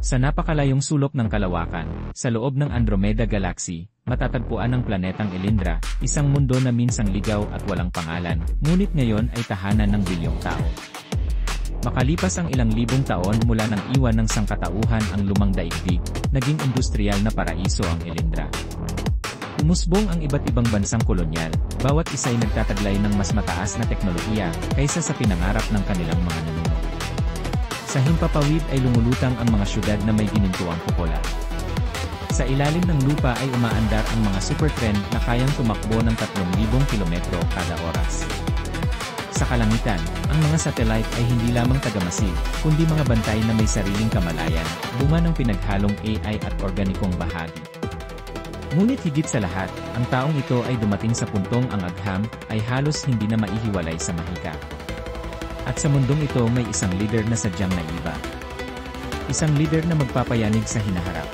Sa napakalayong sulok ng kalawakan, sa loob ng Andromeda Galaxy, matatagpuan ang planetang Elindra, isang mundo na minsang ligaw at walang pangalan, ngunit ngayon ay tahanan ng bilyong tao. Makalipas ang ilang libong taon mula nang iwan ng sangkatauhan ang lumang daigdig, naging industrial na paraiso ang Elindra. Umusbong ang iba't ibang bansang kolonyal, bawat isa'y nagtataglay ng mas mataas na teknolohiya kaysa sa pinangarap ng kanilang mga ninuno. Sa himpapawid ay lumulutang ang mga syudad na may ginintuang kupola. Sa ilalim ng lupa ay umaandar ang mga supertren na kayang tumakbo ng 3,000 kilometro kada oras. Sa kalangitan, ang mga satellite ay hindi lamang tagamasid, kundi mga bantay na may sariling kamalayan, bunga ng pinaghalong AI at organikong bahagi. Ngunit higit sa lahat, ang taong ito ay dumating sa puntong ang agham ay halos hindi na maihiwalay sa mahika. At sa mundong ito may isang leader na sadyang naiba. Isang leader na magpapayanig sa hinaharap.